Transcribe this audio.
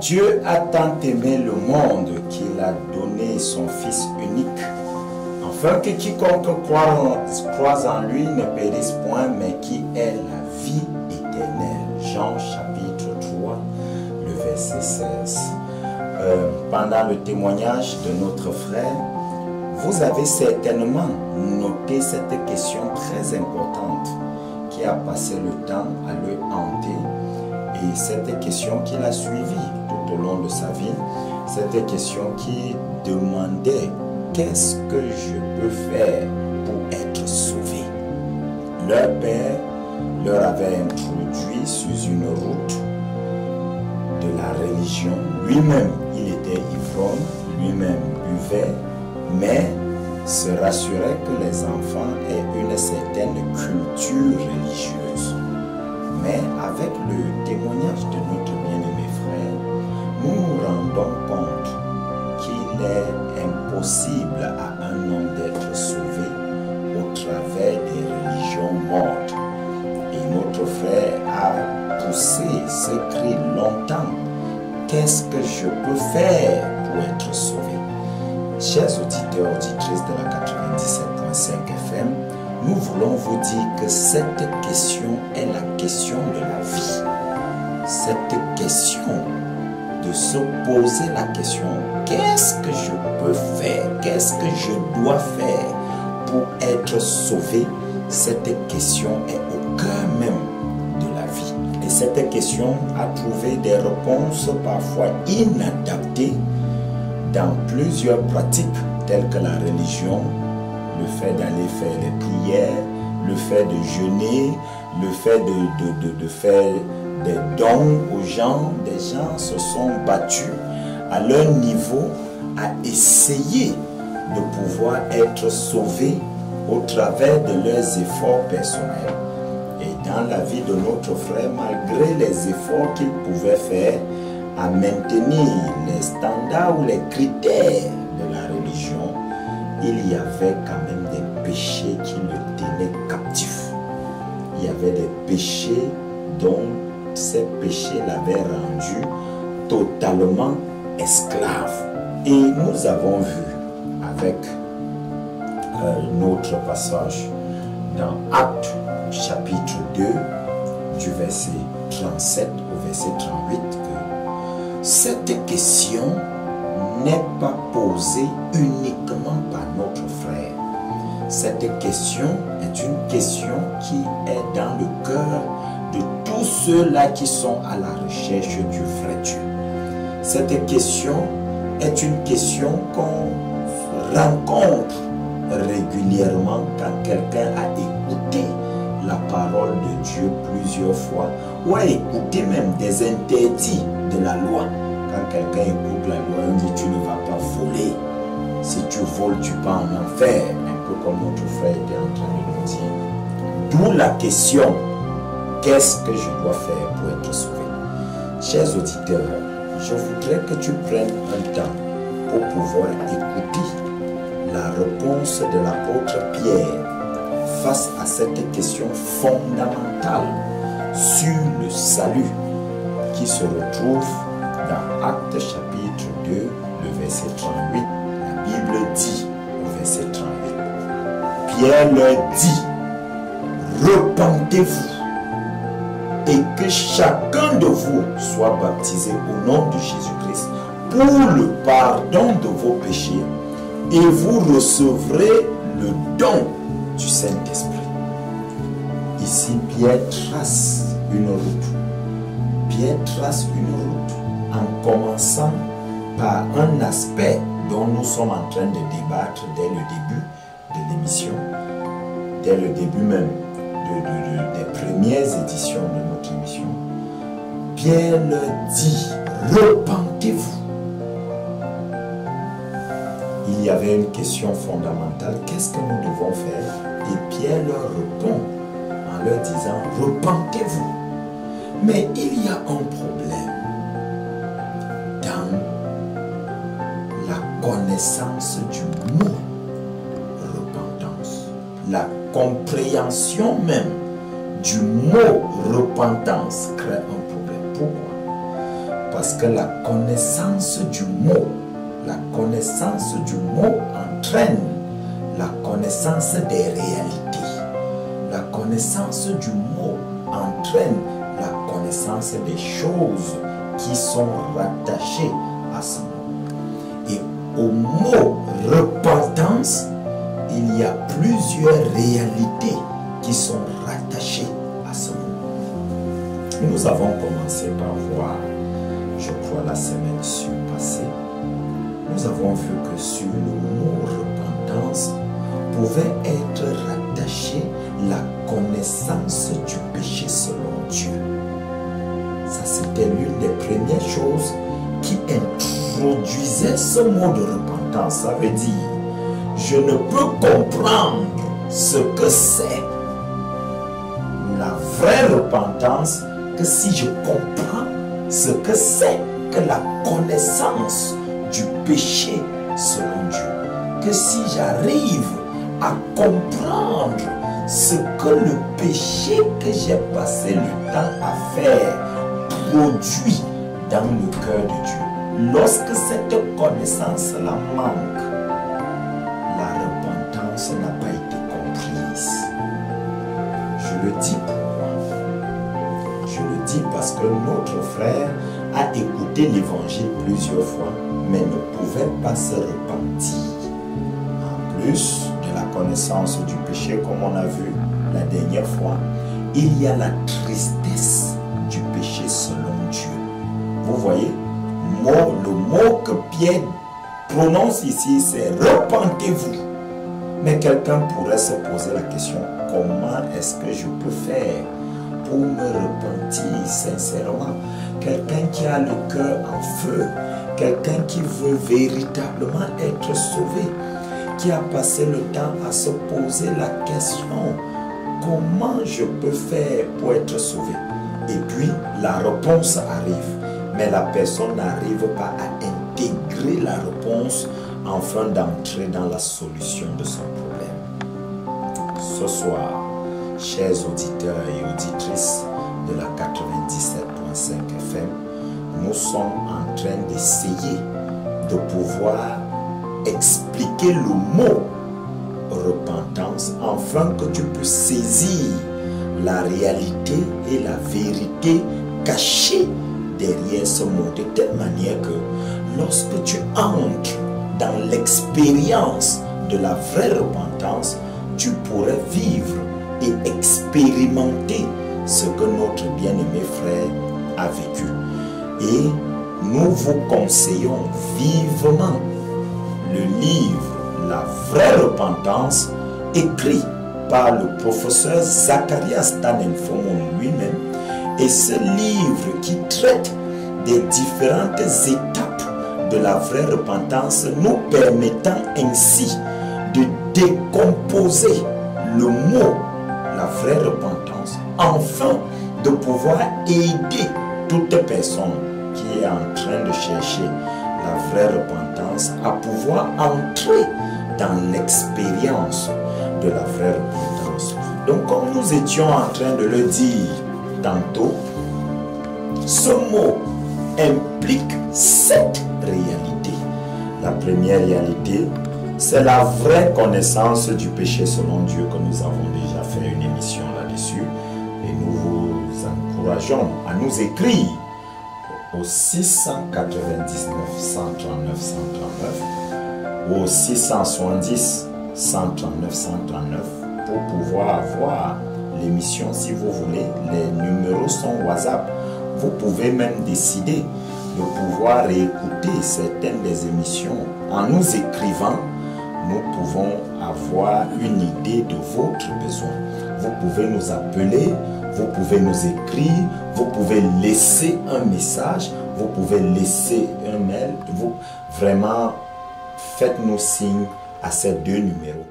Dieu a tant aimé le monde qu'il a donné son Fils unique, afin que quiconque croise en lui ne périsse point, mais qui ait la vie éternelle. Jean chapitre 3, le verset 16. Pendant le témoignage de notre frère, vous avez certainement noté cette question très importante qui a passé le temps à le hanter, et cette question qu'il a suivie tout au long de sa vie, cette question qui demandait qu'est-ce que je peux faire pour être sauvé. Leur père leur avait introduit sur une route de la religion. Lui-même, il était ivrogne, lui-même buvait, mais se rassurait que les enfants aient une certaine culture religieuse. Mais avec le témoignage de notre bien-aimé frère, nous nous rendons compte qu'il est impossible à un homme d'être sauvé au travers des religions mortes. Et notre frère a poussé ce cri longtemps. Qu'est-ce que je peux faire pour être sauvé? Chers auditeurs, auditrices de la 97.5 FM, nous voulons vous dire que cette question est la question de la vie. Cette question de se poser la question, qu'est-ce que je peux faire? Qu'est-ce que je dois faire pour être sauvé? Cette question est au cœur même de la vie. Et cette question a trouvé des réponses parfois inadaptées dans plusieurs pratiques telles que la religion, le fait d'aller faire les prières, le fait de jeûner, le fait de faire des dons aux gens. Des gens se sont battus à leur niveau à essayer de pouvoir être sauvés au travers de leurs efforts personnels. Et dans la vie de notre frère, malgré les efforts qu'il pouvait faire à maintenir les standards ou les critères de la religion, il y avait quand même des péchés qui le tenaient captif. Il y avait des péchés dont ces péchés l'avaient rendu totalement esclave. Et nous avons vu avec notre passage dans Actes chapitre 2 du verset 37 au verset 38 que cette question n'est pas posée uniquement par notre frère. Cette question est une question qui est dans le cœur de tous ceux-là qui sont à la recherche du vrai Dieu. Cette question est une question qu'on rencontre régulièrement quand quelqu'un a écouté la parole de Dieu plusieurs fois ou a écouté même des interdits de la loi. Quand quelqu'un écoute la loi, on dit tu ne vas pas voler. Si tu voles, tu pars en enfer. Un peu comme notre frère était en train de nous dire. D'où la question, qu'est-ce que je dois faire pour être sauvé? Chers auditeurs, je voudrais que tu prennes un temps pour pouvoir écouter la réponse de l'apôtre Pierre face à cette question fondamentale sur le salut qui se retrouve dans Actes chapitre 2, le verset 38. La Bible dit au verset 38, Pierre leur dit, repentez-vous et que chacun de vous soit baptisé au nom de Jésus-Christ pour le pardon de vos péchés et vous recevrez le don du Saint-Esprit. Ici, Pierre trace une route. Pierre trace une route en commençant par un aspect dont nous sommes en train de débattre dès le début de l'émission, dès le début même des premières éditions de notre émission. Pierre leur dit, repentez-vous. Il y avait une question fondamentale, qu'est-ce que nous devons faire? Et Pierre leur répond en leur disant, repentez-vous. Mais il y a un problème dans la connaissance du mot repentance. La compréhension même du mot repentance crée un problème. Pourquoi? Parce que la connaissance du mot entraîne la connaissance des réalités. La connaissance du mot entraîne la connaissance des choses qui sont rattachées à ce mot. Et au mot repentance, il y a plusieurs réalités qui sont rattachées à ce mot. Nous avons commencé par voir, je crois la semaine passée, nous avons vu que sur le mot repentance pouvait être rattaché la connaissance du péché selon Dieu. Ça, c'était l'une des premières choses qui introduisait ce mot de repentance. Ça veut dire, je ne peux comprendre ce que c'est la vraie repentance que si je comprends ce que c'est que la connaissance du péché selon Dieu. Que si j'arrive à comprendre ce que le péché que j'ai passé le temps à faire produit dans le cœur de Dieu. Lorsque cette connaissance-là manque, la repentance n'a pas été comprise. Je le dis pourquoi? Je le dis parce que notre frère a écouté l'évangile plusieurs fois, mais ne pouvait pas se repentir. En plus de la connaissance du péché, comme on a vu la dernière fois, il y a la tristesse du péché selon Dieu. Vous voyez, le mot que Pierre prononce ici, c'est repentez-vous. Mais quelqu'un pourrait se poser la question, comment est-ce que je peux faire pour me repentir sincèrement? Quelqu'un qui a le cœur en feu, quelqu'un qui veut véritablement être sauvé, qui a passé le temps à se poser la question, comment je peux faire pour être sauvé? Et puis la réponse arrive, mais la personne n'arrive pas à intégrer la réponse afin d'entrer dans la solution de son problème. Ce soir, chers auditeurs et auditrices de la 97.5 FM, nous sommes en train d'essayer de pouvoir expliquer le mot repentance afin que tu puisses saisir la réalité et la vérité cachée derrière ce mot, de telle manière que lorsque tu entres dans l'expérience de la vraie repentance, tu pourrais vivre et expérimenter ce que notre bien-aimé frère a vécu. Et nous vous conseillons vivement le livre La vraie repentance, écrit par le professeur Zacharias Tannenfomon lui-même, et ce livre qui traite des différentes étapes de la vraie repentance, nous permettant ainsi de décomposer le mot la vraie repentance, afin de pouvoir aider toute personne qui est en train de chercher la vraie repentance à pouvoir entrer dans l'expérience de la vraie repentance. Donc, comme nous étions en train de le dire tantôt, ce mot implique 7 réalités. La première réalité, c'est la vraie connaissance du péché selon Dieu, que nous avons déjà fait une émission là-dessus. Et nous vous encourageons à nous écrire au 699 139 139 ou au 670 139 139 pour pouvoir avoir l'émission si vous voulez. Les numéros sont WhatsApp. Vous pouvez même décider de pouvoir réécouter certaines des émissions. En nous écrivant, nous pouvons avoir une idée de votre besoin. Vous pouvez nous appeler, vous pouvez nous écrire, vous pouvez laisser un message, vous pouvez laisser un mail. Vraiment, faites-nous signe à ces 2 numéros.